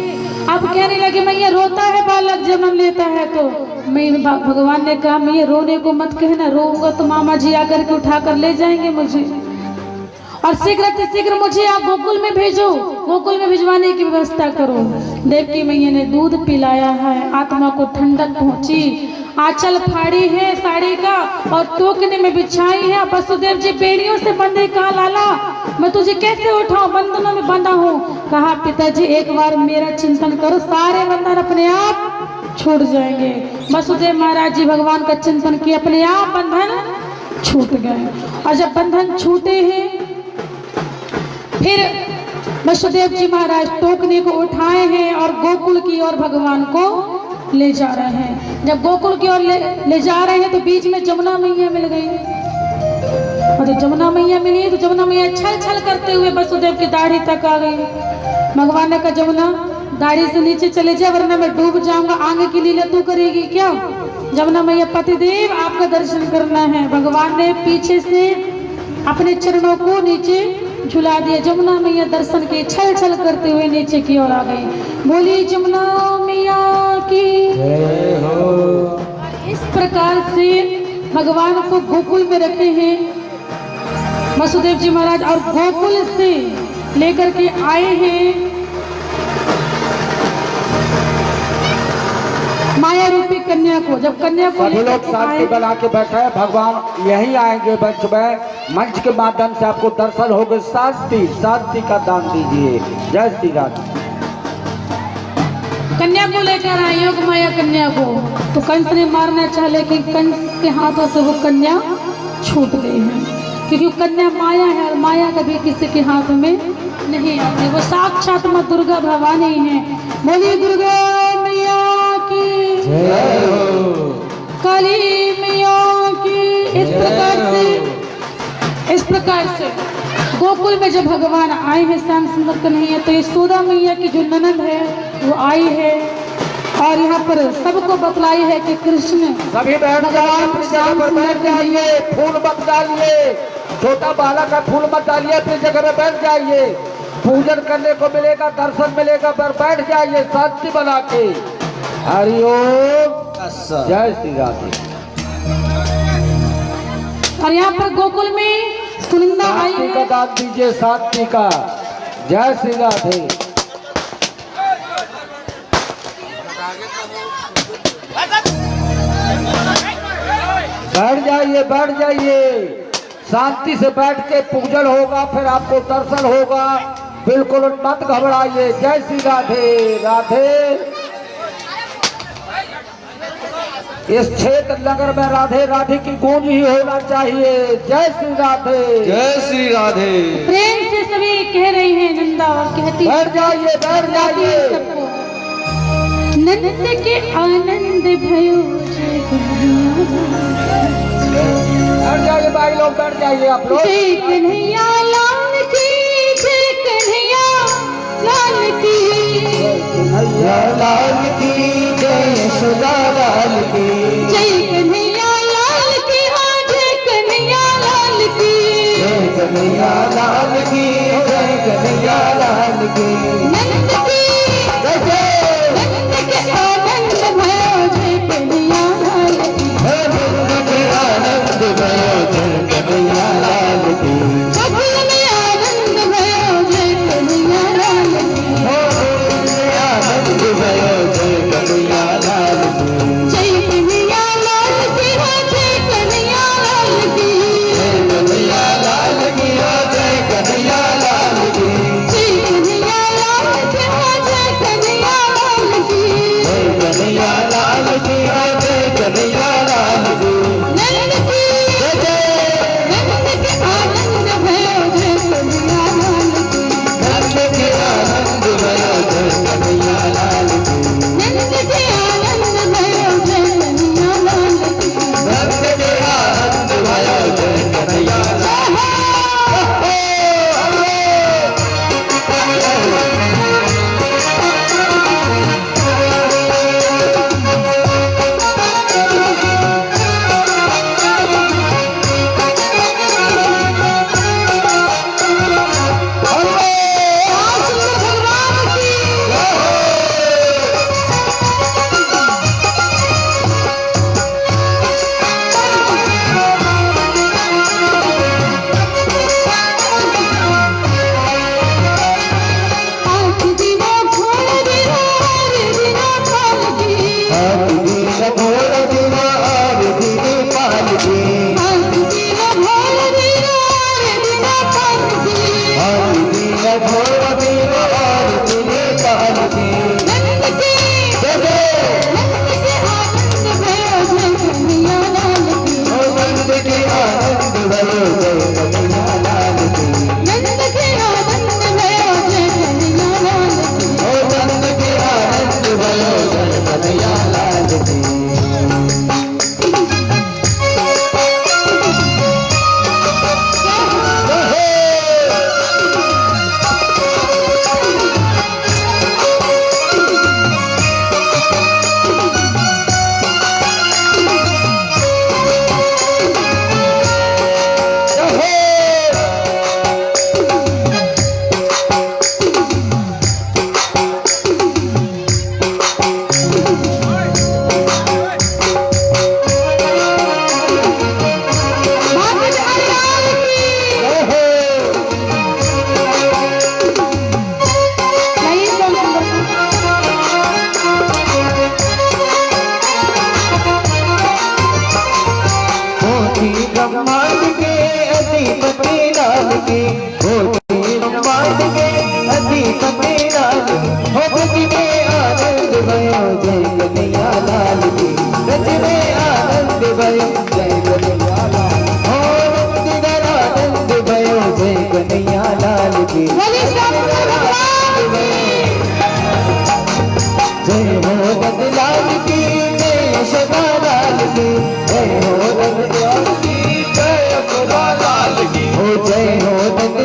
अब कहने लगे मैया रोता है बालक जन्म लेता है तो। भगवान ने कहा मैया रोने को मत कहना, रोऊंगा तो मामा जी आकर के उठा कर ले जाएंगे मुझे, और शीघ्र मुझे आप गोकुल में भेजो, गोकुल में भिजवाने की व्यवस्था करो। देवकी मैया ने दूध पिलाया है, आत्मा को ठंडक पहुंची, आंचल फाड़ी है साड़ी का और टोकने में बिछाई है। वसुदेव जी बेड़ियों से बंधे, कहा लाला मैं तुझे कैसे उठाऊं, बंधनों में बंधा हूँ। कहा पिताजी एक बार मेरा चिंतन करो, सारे बंधन अपने आप छूट जाएंगे। वसुदेव महाराज जी भगवान का चिंतन किया, अपने आप बंधन छूट गए। और जब बंधन छूटे हैं फिर वसुदेव जी महाराज टोकने को उठाए हैं और गोकुल की ओर भगवान को ले जा रहे हैं। जब गोकुल की ओर ले जा रहे हैं तो बीच में जमुना मैया मिल गई। और जब जमुना मैया मिली तो जमुना मैया छल छल करते हुए वसुदेव की दाढ़ी तक आ गई। भगवान ने कहा जमुना दाढ़ी से नीचे चले जा वरना मैं डूब जाऊंगा, आगे की लीला तू करेगी क्या? जमुना मैया पतिदेव आपका दर्शन करना है। भगवान ने पीछे से अपने चरणों को नीचे झुला दिया। जमुना मैया दर्शन के छल छल करते हुए नीचे की ओर आ गई। बोली जमुना मैया की जय हो। इस प्रकार से भगवान को गोकुल में रखे हैं वसुदेव जी महाराज, और गोकुल से लेकर के आए हैं माया रूपी कन्या को। जब कन्या को सभी लोग शांति बना के बैठे हैं, भगवान यही आएंगे मंच में, मंच के माध्यम से आपको दर्शन होगा। शांति का दान दीजिए। जय श्री राम। कन्या को लेकर आए योग माया कन्या को, तो कंस ने मारना चाहा लेकिन कंस के हाथों से वो कन्या छूट गई है, क्योंकि वो कन्या माया है और माया कभी किसी के हाथ में नहीं आती। वो साक्षात मां दुर्गा भवानी है। बोली दुर्गा मैया की जय हो, काली मैया की। इस प्रकार से गोकुल में जब भगवान आए हैं श्याम सुंदर कन्हैया, तो यशोदा मैया की जो ननद है वो आई है और यहाँ पर सबको बतलाई है कि कृष्ण सभी बैठ जाइए, फूल मत डालिए, छोटा बालक का फूल मत डालिए, अपनी जगह पे बैठ जाइए। पूजन करने को मिलेगा, दर्शन मिलेगा, पर बैठ जाइए शांति बना के। हरिओम, जय श्री राधे। और यहाँ पर गोकुल में सुनंदा आई शांति का है। दान दीजिए, शांति का। जय श्री राधे। बैठ जाइए, बैठ जाइए, शांति से बैठ के पूजन होगा, फिर आपको दर्शन होगा। बिल्कुल मत घबराइए। जय श्री राधे राधे। इस क्षेत्र नगर में राधे राधे की गूंज ही होना चाहिए। जय श्री राधे, जय श्री राधे। प्रेम से सभी कह रही हैं नंदा और कहती बैठ जाइए, बैठ जाइए। सबको नंद के आनंद भयो जय कन्हैया। बैठ जाइए भाई लोग, बैठ जाइए आप लोग। जय कन्हैया लाल की, जय कन्हैया लाल की, कन्हैया लाल की, जय यशोदा लाल की, जय कन्हैया लाल की, हाँ जय कन्हैया लाल की, जय कन्हैया लाल की, जय कन्हैया लाल की। नंद की नंद के आनंद भयो जय कन्हैया लाल की, नंद के आनंद भयो जय कन्हैया लाल की, बबुल में आनंद भयो जय कन्हैया लाल की, आनंद भयो जय कन्हैया लाल की, जय कन्हैया लाल की, हाँ जय कन्हैया लाल की, जय कन्हैया लाल की, जय कन्हैया लाल की, जय कन्हैया लाल की, हाँ जय कन्हैया लाल की, जय कन्हैया लाल की, जय कन्हैया लाल की। नंद की नंद के आनंद भयो जय कन्हैया लाल की, नंद के आनंद भयो जय कन्हैया लाल की, नंद के आनंद भयो जय कन्हैया लाल की, नंद के आनंद भयो जय कन्हैया लाल की। भगवान की आज दिनो घोर बिहार दिनो काल की, आज दीन घोर दीवार दीने पाल की, आज दिनो घोर बिहार दिनो काल की, आज दीन घोर दीवार दीने पाल की। नंद के आनंद भयो जय कन्हैया लाल की, ओ नंद के आनंद भयो जय कन्हैया लाल की, नंद के आनंद भयो जय कन्हैया लाल की, ओ नंद के आनंद भयो जय कन्हैया लाल की। भागत लाल की नहीं होती ब्रह्मांड के अधिपति लाल की, होती ब्रह्मांड के अधिपति लाल की, हो गति में आनंद भयो जय कन्हैया लाल की, रज में आनंद भयो जय कन्हैया लाल, हो रंग दर आनंद भयो जय कन्हैया लाल की, बोले सब भगवान जय हो नंद लाल की, जय यशोदा लाल की, जय हो नंद लाल की, जय यशोदा लाल की, हो जय हो नंद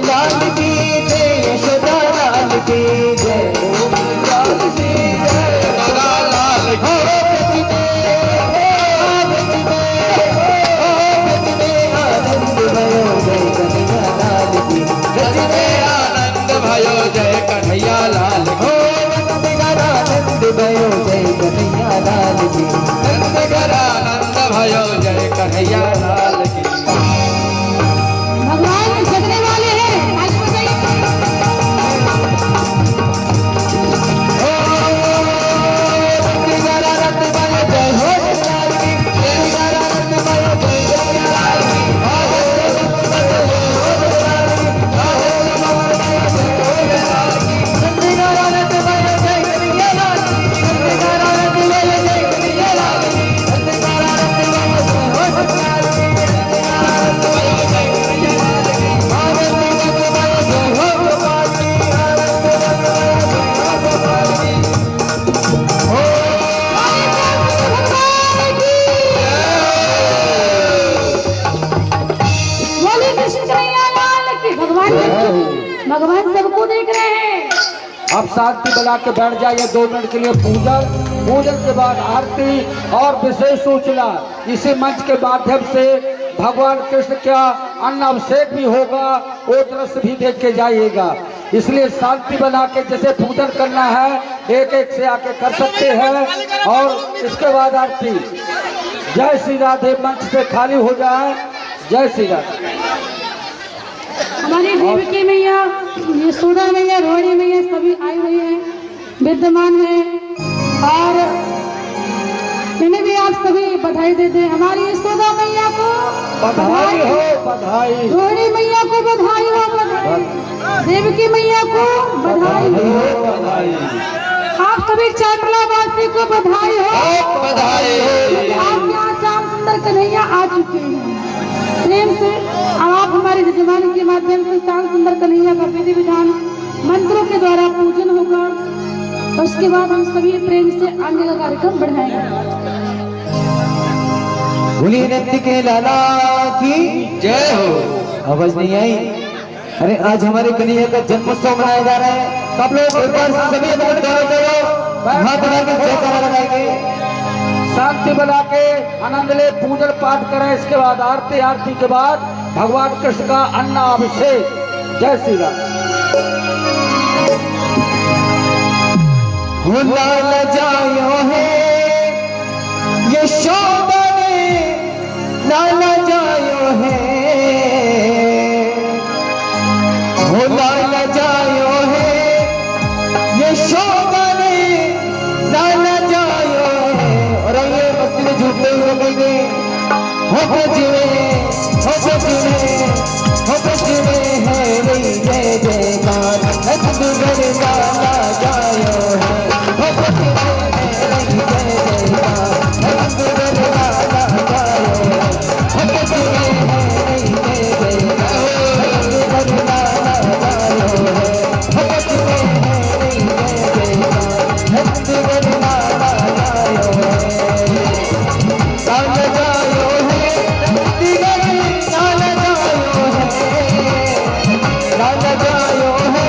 भयो जय कन्हैया लाल की। भगवान जगने वाले हैं, आगे बताइए। भगवान सबको देख रहे हैं। अब शांति बना के बैठ जाइए 2 मिनट के लिए। पूजन के बाद आरती और विशेष सूचना इसी मंच के माध्यम से भगवान कृष्ण का अन्न अभिषेक भी होगा, वो दृश्य भी देख के जाइएगा। इसलिए शांति बना के जैसे पूजन करना है एक एक से आके कर सकते हैं। और इसके बाद आरती। जय श्री राधे मंच से खाली हो जाए। जय श्री राधे। हमारी देवकी मैया, यशोदा मैया, रोहिणी मैया सभी आई हुई हैं, विद्यमान हैं और इन्हें भी आप सभी बधाई देते हैं। हमारी यशोदा मैया को बधाई हो, बधाई। रोहिणी मैया को बधाई हो, बधाई। देवकी मैया को बधाई हो, बधाई। आप सभी चाटलावासी को बधाई हो, बधाई हो। आप यहाँ श्याम सुंदर कन्हैया आ चुके हैं प्रेम से। अब आप हमारे जजमान के माध्यम से श्याम सुंदर कन्हैया का विधि विधान मंत्रों के द्वारा पूजन होगा। उसके बाद हम सभी प्रेम से आगे का कार्यक्रम बढ़ाएंगे। भोली नृत्य के लाला की जय हो। आवाज नहीं आई? अरे आज हमारे कन्हैया का जन्मोत्सव मनाया जा रहा है। सब लोग एक बार सभी अपने गौरव करो, हाथ बना के जयकारा लगाएंगे। शांति बना के आनंद ले, पूजन पाठ करें। इसके बाद आरती, आरती के बाद भगवान कृष्ण का अन्न अभिषेक। जय श्री राम। लाल जायो है यशोदा ने, लाल जायो है, लाल जायो है यशोदा ने, लाल जायो है। और ये मस्ती में झूठे हुए कहेंगे हो जिवे है वही जय जयकार। लाला जायो है, हो लाला जायो है,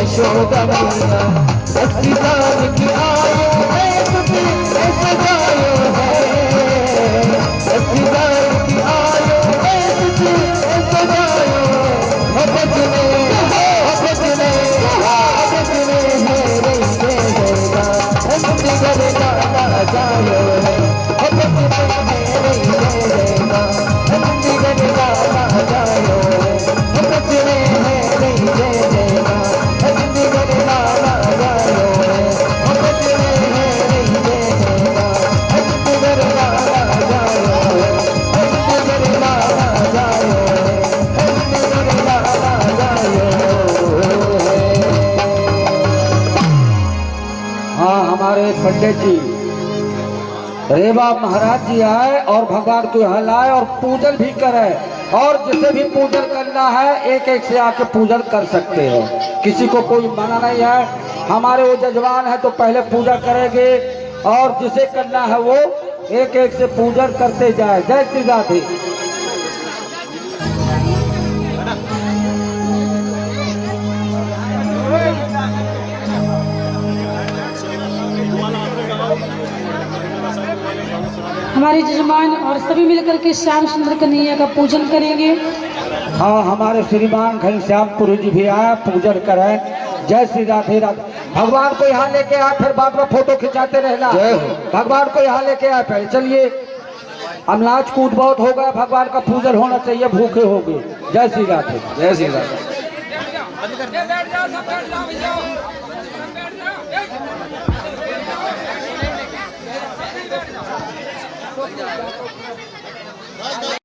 यशोदा मैया, 80 साल की आयु है तुझे सजायो है, 80 साल की आयु है तुझे सजायो, भजने भजने भजने है रही देगा, अंतिगर गाना जायो है, भजने है रही देगा, अंतिगर गाना जायो है, भजने है रही देगा, अंतिगर गाना जायो है, भजने है रही देगा, अंतिगर गाना जायो है, अंतिगर गाना जायो है, अंतिगर गाना जायो है। हाँ, हमारे पंडित जी रेवा महाराज जी आए और भगवान को यहाँ लाए और पूजन भी करे, और जिसे भी पूजन करना है एक एक से आके पूजन कर सकते हैं, किसी को कोई मना नहीं है। हमारे वो जजमान है तो पहले पूजा करेंगे, और जिसे करना है वो एक एक से पूजन करते जाए। जय श्री राधे। हमारे जजमान और सभी मिलकर के श्याम सुंदर कन्हैया का पूजन करेंगे। हाँ, हमारे श्रीमान घनश्यामपुरी जी भी आए, पूजन करें। जय श्री राधे राधे। भगवान को यहाँ लेके आए, फिर बाद में फोटो खिंचाते रहना। भगवान को यहाँ लेके आए पहले। चलिए, अमलाज कूट बहुत हो गया, भगवान का पूजन होना चाहिए, भूखे हो गए। जय श्री राधे। जय श्री राधे। बैठ जाओ, सब बैठ जाओ भैया, सब बैठ जाओ।